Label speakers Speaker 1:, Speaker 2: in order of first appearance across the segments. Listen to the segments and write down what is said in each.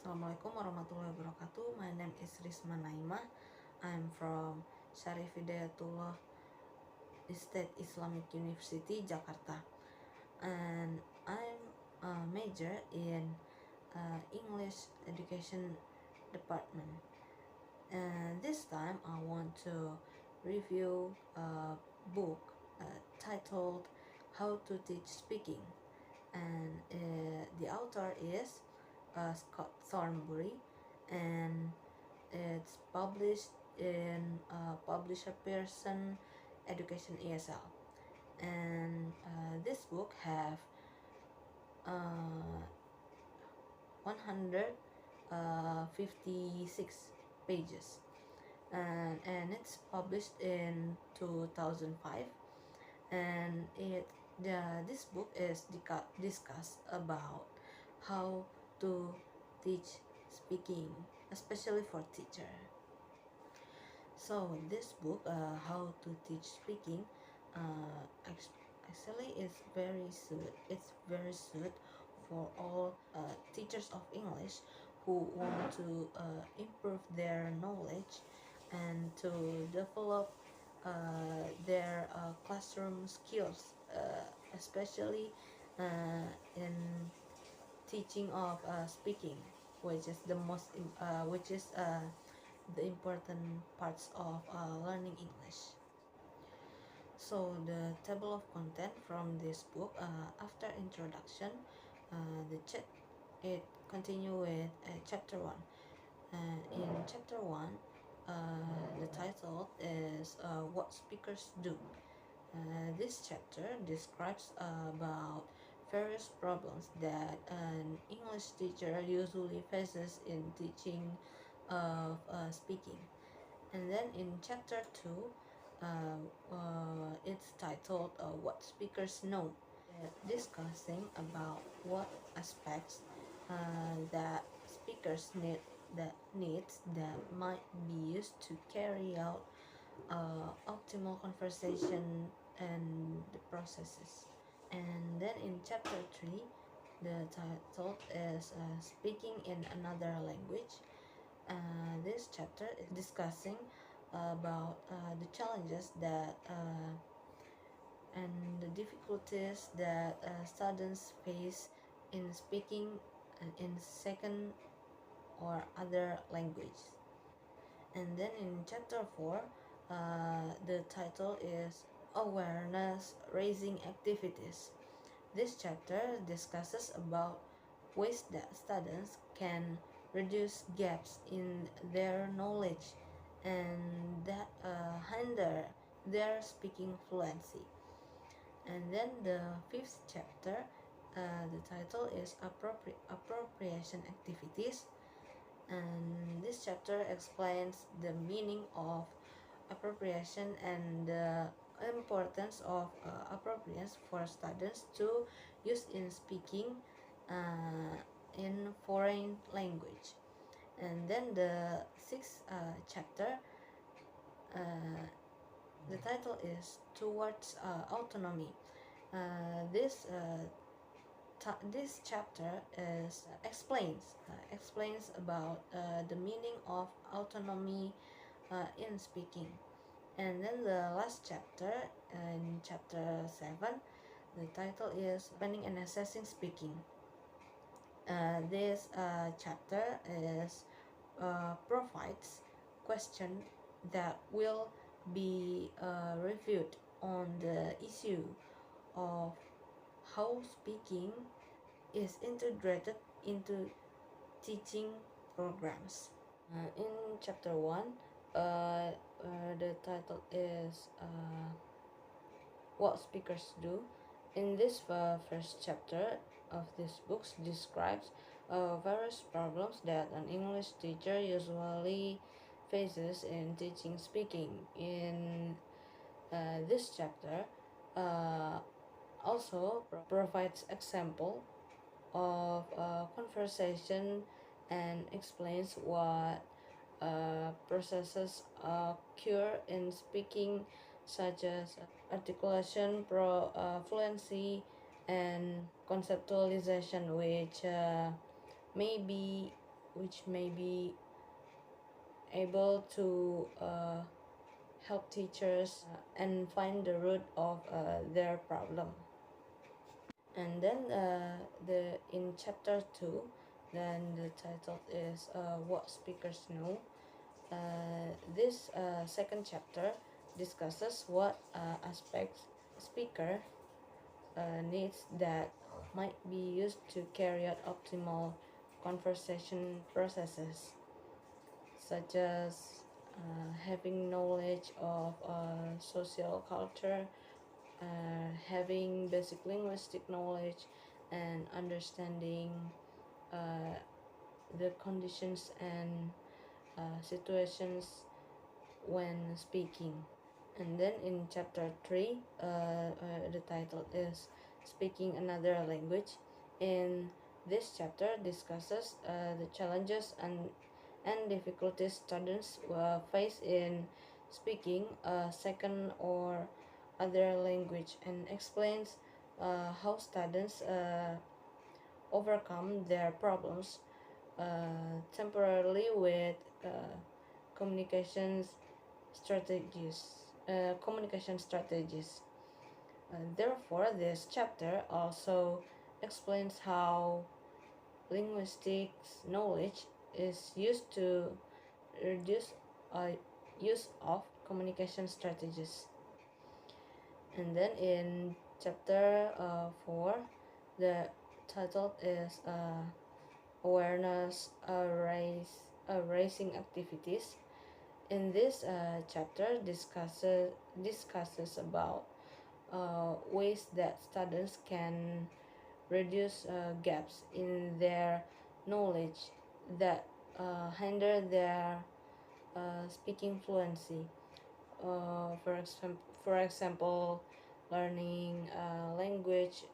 Speaker 1: Assalamualaikum warahmatullahi wabarakatuh. My name is Risma Naimah. I'm from Syarif Hidayatullah Islamic University, Jakarta. And I'm a major in English Education Department. And this time I want to review a book titled How to Teach Speaking. And the author is Scott Thornbury, and it's published in publisher Pearson Education ESL. And this book have 156 pages, and it's published in 2005. And this book is discuss about how to teach speaking, especially for teacher. So this book, How to Teach Speaking, actually is very suit. It's very suit for all teachers of English who want to improve their knowledge and to develop their classroom skills, especially in teaching of speaking, which is the important parts of learning English. So the table of content from this book, after introduction, it continue with chapter 1. In chapter 1, the title is What Speakers Do. This chapter describes about various problems that an English teacher usually faces in teaching of speaking. And then in chapter 2, it's titled What Speakers Know, discussing about what aspects that speakers needs that might be used to carry out optimal conversation and the processes. And then in chapter 3, the title is Speaking in Another Language. This chapter is discussing about the challenges that and the difficulties that students face in speaking in second or other language. And then in chapter 4, the title is Awareness Raising Activities. This chapter discusses about ways that students can reduce gaps in their knowledge and that hinder their speaking fluency. And then the fifth chapter, the title is Appropriation Activities. And this chapter explains the meaning of appropriation and the importance of appropriations for students to use in speaking in foreign language. And then the sixth chapter, the title is Towards Autonomy. This chapter explains about the meaning of autonomy in speaking. And then the last chapter, in chapter 7, the title is Planning and Assessing Speaking. This chapter provides questions that will be reviewed on the issue of how speaking is integrated into teaching programs. In chapter 1, the title is What Speakers Do. In this first chapter of this book describes various problems that an English teacher usually faces in teaching speaking. In this chapter also provides example of conversation and explains what processes occur in speaking, such as articulation, fluency, and conceptualization, which may be able to help teachers and find the root of their problem. And then the in chapter 2, then the title is what speakers know. This second chapter discusses what aspects speaker needs that might be used to carry out optimal conversation processes, such as having knowledge of social culture, having basic linguistic knowledge, and understanding uh, the conditions and situations when speaking. And then in chapter 3, the title is Speaking Another Language. In this chapter discusses the challenges and difficulties students face in speaking a second or other language, and explains how students overcome their problems temporarily with communications communication strategies. Therefore, this chapter also explains how linguistics knowledge is used to reduce use of communication strategies. And then in chapter 4, the title is Awareness Raising Activities. In this chapter discusses about ways that students can reduce gaps in their knowledge that hinder their speaking fluency. For example, learning language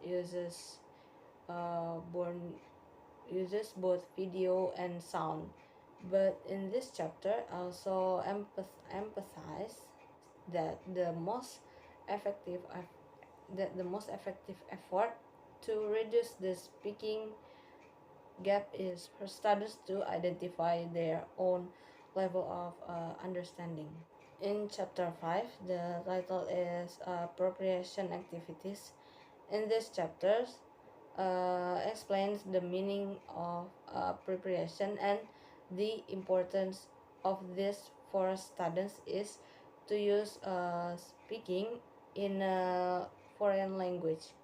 Speaker 1: born uses both video and sound. But in this chapter, also emphasize that the most effective effort to reduce the speaking gap is for students to identify their own level of understanding. In chapter 5, the title is Appropriation Activities. In this chapter, explains the meaning of preparation and the importance of this for students is to use speaking in a foreign language.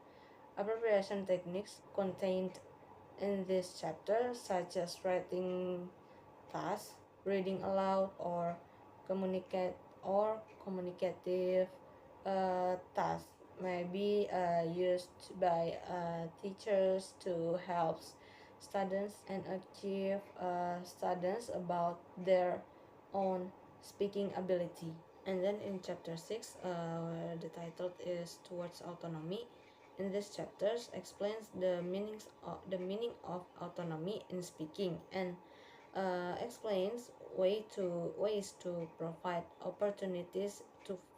Speaker 1: Appropriation techniques contained in this chapter, such as writing tasks, reading aloud, or communicate or communicative tasks, may be used by teachers to help students and achieve students about their own speaking ability. And then in chapter 6, the title is Towards Autonomy. In this chapter explains the meaning of autonomy in speaking, and explains ways to provide opportunities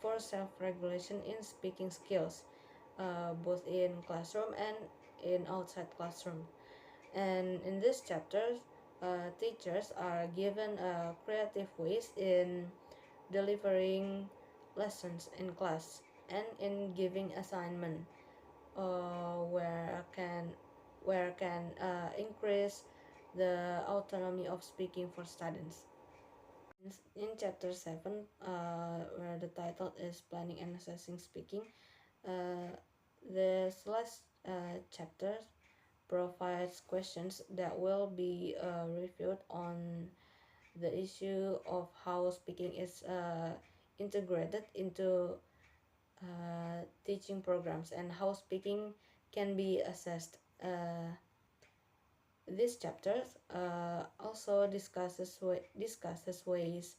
Speaker 1: for self-regulation in speaking skills, both in classroom and in outside classroom. And in this chapter, teachers are given creative ways in delivering lessons in class and in giving assignment, where can increase the autonomy of speaking for students. In chapter 7, where the title is Planning and Assessing Speaking, this last chapter provides questions that will be reviewed on the issue of how speaking is integrated into teaching programs and how speaking can be assessed. This chapter also discusses ways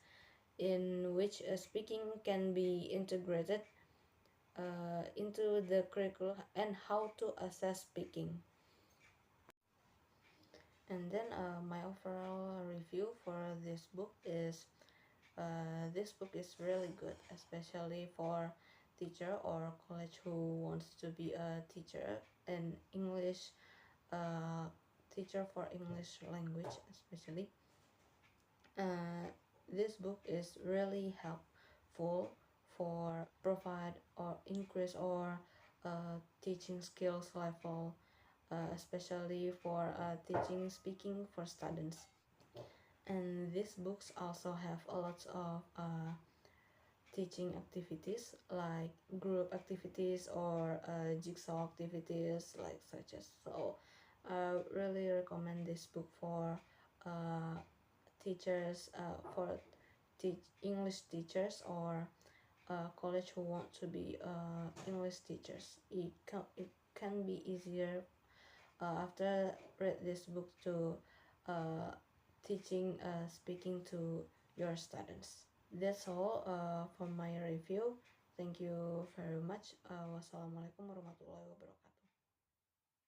Speaker 1: in which speaking can be integrated into the curriculum and how to assess speaking. And then my overall review for this book is really good, especially for teacher or college who wants to be a teacher in English teacher for English language especially, this book is really helpful for provide or increase or teaching skills level, especially for teaching speaking for students. And these books also have a lot of teaching activities like group activities or jigsaw activities like such as. So I really recommend this book for uh, teachers, for English teachers or college who want to be English teachers. It can be easier after read this book to uh, teaching speaking to your students. That's all for my review. Thank you very much. Wassalamualaikum warahmatullahi wabarakatuh.